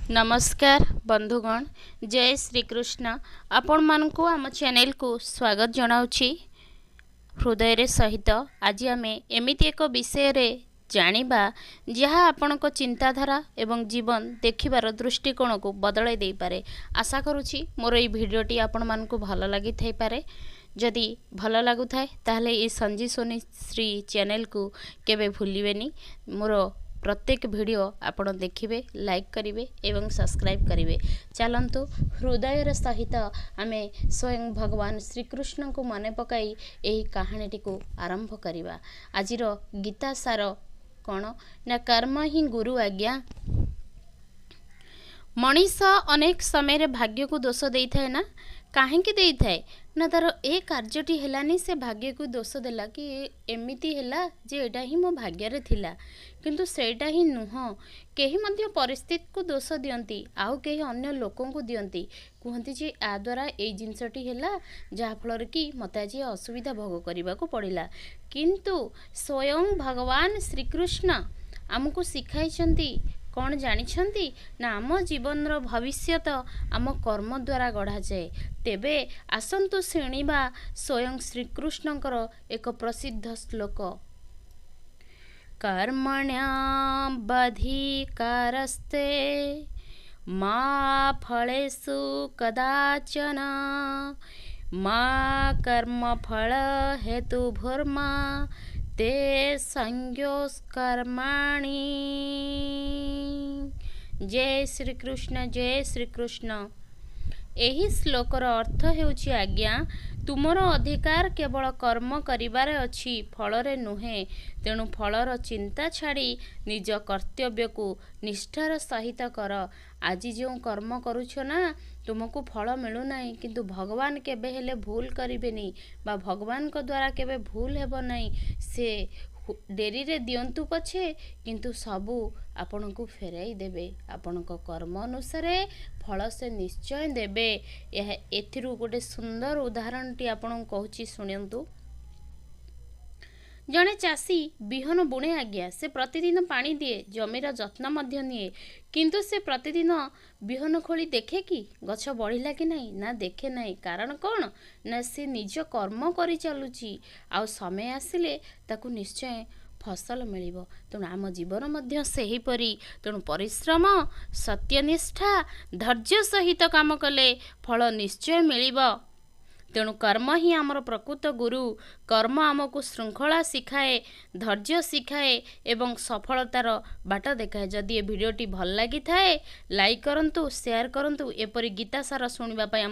नमस्कार बंधुगण जय श्री कृष्ण आपण मानकु आम चैनल को स्वागत जनाउछि हृदय रे सहित आज आमे एमिति एक विषय रे जानिबा जहाँ आपणक चिंताधारा एवं जीवन देखिबार दृष्टिकोण को बदलाई दे पारे। आशा करुछि मोर এই ভিডিওটি आपण मानकु भल लागि थाई पारे। जदि भल लागु थाए ताहले ए संजी सोनी श्री चैनल को केबे भूलिबेनी। मोर प्रत्येक वीडियो आपण देखिबे, लाइक करिवे एवं सब्सक्राइब करिवे। चलंतु हृदय सहित आमे स्वयं भगवान श्री कृष्ण को मन पकाई एही कहानीटी को आरंभ करिवा। आजिर गीता सार कौन ना कर्म ही गुरु आज्ञा। मनीष अनेक समय भाग्य को दोष दे थाए ना कहीं दे ना तार ए कार्यटी हेलानी से भाग्य को दोष देला कि एमिति हेला जे एटा ही मो भाग्य रे थिला, किंतु सेटा ही नुह। केही मध्य परिस्थिति को दोष दियंती आउ केही अन्य लोकों को दियंती, कहती जे आ द्वारा ए जिनसटी हेला जहा फल कि मते आज असुविधा भोग करने को पड़िला। किंतु स्वयं भगवान श्री कृष्ण आमको शिखाई कौन जानिछंती ना आम जीवन रो भविष्यत आम कर्म द्वारा गढ़ा जाए। तेबे आसंतु शुणिबा स्वयं श्री कृष्णकर एक प्रसिद्ध श्लोक। कर्मण्या बधिकारस्ते मा फलेषु कदाचन मा कर्म फल हेतु भूर्मा ते संज्ञोस्कर्माणि। जय श्री कृष्ण जय श्री कृष्ण। एही श्लोकर अर्थ हेउछि आज्ञा तुमर अधिकार केवल कर्म करिबारे अछि, फलरे नुहे। तेणु फलर चिंता छाड़ी निज कर्तव्य को निष्ठार सहित कर। आज जो कर्म करुछ ना तुमको फल मिलू नहीं, किंतु भगवान केबे हेले भूल करिबेनी बा भगवान को द्वारा केबे भूल हेबो नहीं। से डेरी रे दियंतु पछे किंतु सबू आपण को फेराई देबे। आपण को कर्म अनुसार फल से निश्चय देबे। यह एथिरु गोटे सुंदर उदाहरण टी आपण कहूची सुनंतु। जड़े चाषी बिहन बुणे आज्ञा से प्रतिदिन पानी दिए, जमीर जत्न मध्य निए, किंतु से प्रतिदिन बिहन खोली देखे कि गछ बढ़िला कि नहीं ना देखे नहीं। कारण कौन ना से निज कर्म करी चलुची आ समय आसिले ताकू निश्चय फसल मिलिबो। तेणु आम जीवन मध्य सेही परी। तेणु परिश्रम सत्यनिष्ठा धैर्य सहित काम कले फल निश्चय मिलिबो। तेणु कर्म ही आमर प्रकृत गुरु। कर्म आमको श्रृंखला शिखाए, धैर्य शिखाए एवं सफलतार बाट देखाए। जदि ये भिडियोटी भल लगी थाए लाइक करंतु, शेयर करंतु। एपरी गीता सार सुनिबा पई आम